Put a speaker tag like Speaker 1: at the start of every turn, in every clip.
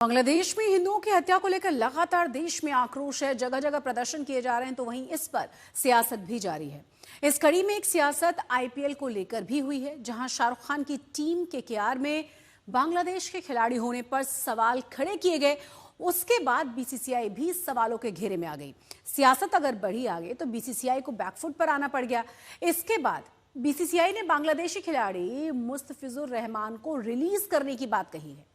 Speaker 1: बांग्लादेश में हिंदुओं की हत्या को लेकर लगातार देश में आक्रोश है। जगह जगह प्रदर्शन किए जा रहे हैं, तो वहीं इस पर सियासत भी जारी है। इस कड़ी में एक सियासत आईपीएल को लेकर भी हुई है, जहां शाहरुख खान की टीम केकेआर में बांग्लादेश के खिलाड़ी होने पर सवाल खड़े किए गए। उसके बाद बीसीसीआई भी सवालों के घेरे में आ गई। सियासत अगर बढ़ी आगे तो बीसीसीआई को बैकफुट पर आना पड़ गया। इसके बाद बीसीसीआई ने बांग्लादेशी खिलाड़ी मुस्तफिजुर रहमान को रिलीज करने की बात कही है।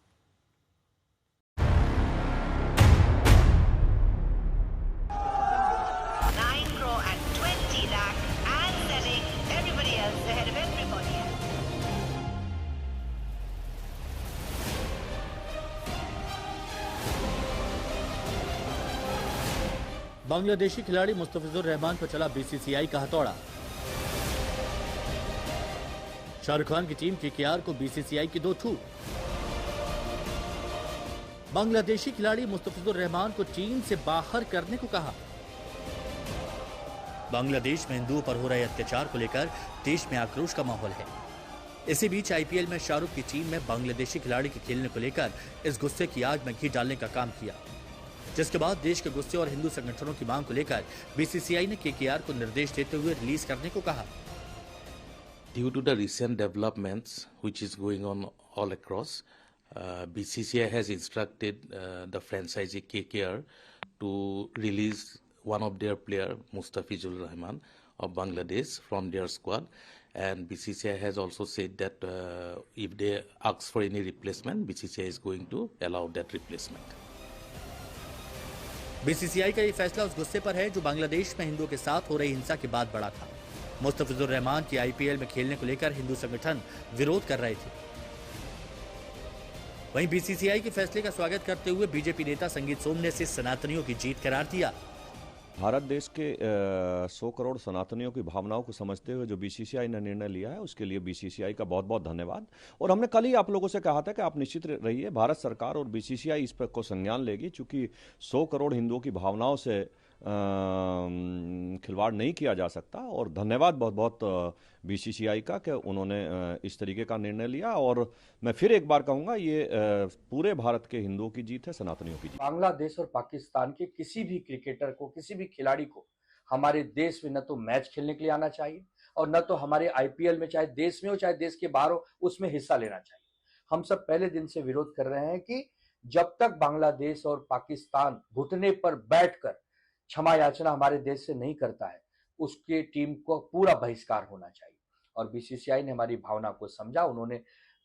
Speaker 2: बांग्लादेशी खिलाड़ी मुस्तफिजुर रहमान पर चला बीसीसीआई का हथौड़ा। शाहरुख खान की टीम केकेआर को बीसीसीआई की 2 छूट। बांग्लादेशी खिलाड़ी मुस्तफिजुर रहमान को टीम से बाहर करने को कहा। बांग्लादेश में हिंदुओं पर हो रहे अत्याचार को लेकर देश में आक्रोश का माहौल है। इसी बीच आईपीएल में शाहरुख की टीम में बांग्लादेशी खिलाड़ी के खेलने को लेकर इस गुस्से की आग में घी डालने का काम किया, जिसके बाद देश के गुस्से और हिंदू संगठनों की मांग को लेकर बीसीसीआई ने केकेआर को निर्देश देते हुए रिलीज करने को कहा।
Speaker 3: Due to the recent developments which is going on all across, BCCI has instructed the franchisee KKR to release one of their player Mustafizur Rahman of Bangladesh from their squad, and BCCI has also said that if they ask for any replacement, BCCI is going to allow that replacement.
Speaker 2: BCCI का ये फैसला उस गुस्से पर है जो बांग्लादेश में हिंदुओं के साथ हो रही हिंसा के बाद बढ़ा था। मुस्तफिजुर रहमान की आईपीएल में खेलने को लेकर हिंदू संगठन विरोध कर रहे थे। वहीं बीसीसीआई के फैसले का स्वागत करते हुए बीजेपी नेता संगीत सोम ने इसे सनातनियों की जीत करार दिया।
Speaker 4: भारत देश के 100 करोड़ सनातनियों की भावनाओं को समझते हुए जो बीसीसीआई ने निर्णय लिया है, उसके लिए बीसीसीआई का बहुत बहुत धन्यवाद। और हमने कल ही आप लोगों से कहा था कि आप निश्चित रहिए, भारत सरकार और बीसीसीआई इस पर को संज्ञान लेगी, चूंकि 100 करोड़ हिंदुओं की भावनाओं से खिलवाड़ नहीं किया जा सकता। और धन्यवाद बहुत बहुत बीसीसीआई का कि उन्होंने इस तरीके का निर्णय लिया। और मैं फिर एक बार कहूंगा, ये पूरे भारत के हिंदुओं की जीत है, सनातनियों की जीत।
Speaker 5: बांग्लादेश और पाकिस्तान के किसी भी क्रिकेटर को, किसी भी खिलाड़ी को हमारे देश में न तो मैच खेलने के लिए आना चाहिए और न तो हमारे आईपीएल में, चाहे देश में हो चाहे देश के बाहर हो, उसमें हिस्सा लेना चाहिए। हम सब पहले दिन से विरोध कर रहे हैं कि जब तक बांग्लादेश और पाकिस्तान घुटने पर बैठकर क्षमा याचना हमारे देश से नहीं करता है, उसके टीम को पूरा बहिष्कार होना चाहिए। और बीसीसीआई ने हमारी भावना को समझा। उन्होंने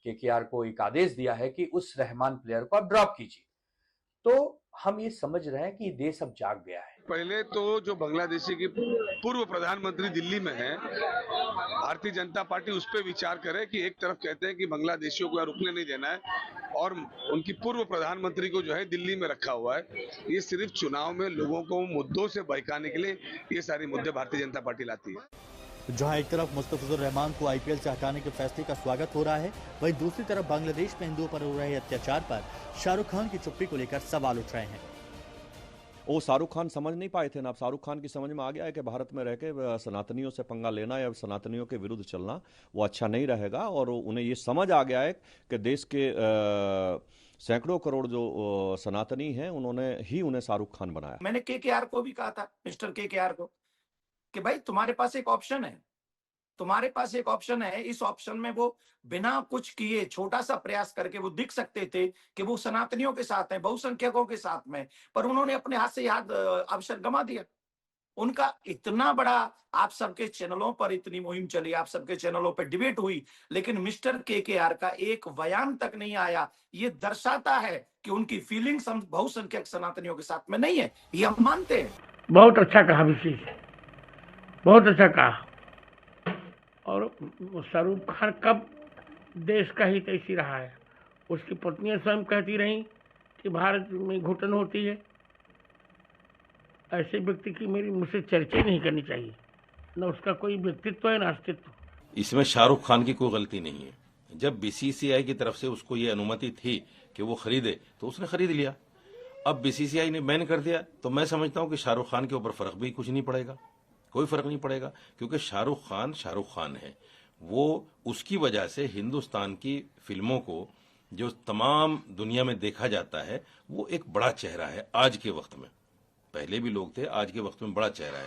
Speaker 5: केकेआर को एक आदेश दिया है कि उस रहमान प्लेयर को आप ड्रॉप कीजिए। तो हम ये समझ रहे हैं कि देश अब जाग गया है।
Speaker 6: पहले तो जो बांग्लादेशी की पूर्व प्रधानमंत्री दिल्ली में है, भारतीय जनता पार्टी उस पर विचार करे कि एक तरफ कहते हैं कि बांग्लादेशियों को रुकने नहीं देना है और उनकी पूर्व प्रधानमंत्री को जो है दिल्ली में रखा हुआ है। ये सिर्फ चुनाव में लोगों को मुद्दों से बहकाने के लिए ये सारे मुद्दे भारतीय जनता पार्टी लाती है।
Speaker 2: जहां एक तरफ मुस्तफिजुर रहमान को आईपीएल से हटाने के फैसले का स्वागत हो रहा है, वहीं दूसरी तरफ बांग्लादेश में हिंदुओं पर हो रहे अत्याचार पर शाहरुख खान की चुप्पी को लेकर सवाल उठ रहे हैं।
Speaker 4: वो शाहरुख खान समझ नहीं पाए थे ना। अब शाहरुख खान की समझ में आ गया है कि भारत में रह के सनातनियों से पंगा लेना या सनातनियों के विरुद्ध चलना वो अच्छा नहीं रहेगा। और उन्हें ये समझ आ गया है कि देश के सैकड़ों करोड़ जो सनातनी हैं, उन्हें शाहरुख खान बनाया।
Speaker 7: मैंने केकेआर को भी कहा था, मिस्टर केकेआर को, कि भाई तुम्हारे पास एक ऑप्शन है, तुम्हारे पास एक ऑप्शन है। इस ऑप्शन में वो बिना कुछ किए छोटा सा प्रयास करके वो दिख सकते थे कि वो सनातनियों के साथ हैं, बहुसंख्यकों के साथ में, पर उन्होंने अपने हाथ से याद अवसर गंवा दिया। उनका इतना बड़ा, आप सबके चैनलों पर इतनी मुहिम चली, आप सबके चैनलों पर डिबेट हुई, लेकिन मिस्टर केकेआर का एक बयान तक नहीं आया। ये दर्शाता है कि उनकी फीलिंग्स हम बहुसंख्यक सनातनियों के साथ में नहीं है, ये हम मानते हैं।
Speaker 8: बहुत अच्छा कहा विशेष, बहुत अच्छा कहा। और शाहरुख खान कब देश का हित ऐसी रहा है। उसकी पत्नियां स्वयं कहती रहीं कि भारत में घुटन होती है। ऐसे व्यक्ति की मेरी मुझसे चर्चा नहीं करनी चाहिए, न उसका कोई व्यक्तित्व है न अस्तित्व।
Speaker 3: इसमें शाहरुख खान की कोई गलती नहीं है। जब बीसीसीआई की तरफ से उसको ये अनुमति थी कि वो खरीदे, तो उसने खरीद लिया। अब बीसीसीआई ने बैन कर दिया, तो मैं समझता हूँ कि शाहरुख खान के ऊपर फर्क भी कुछ नहीं पड़ेगा, कोई फर्क नहीं पड़ेगा, क्योंकि शाहरुख खान है। वो उसकी वजह से हिंदुस्तान की फिल्मों को
Speaker 9: जो तमाम दुनिया में देखा जाता है, वो एक बड़ा चेहरा है आज के वक्त में। पहले भी लोग थे, आज के वक्त में बड़ा चेहरा है।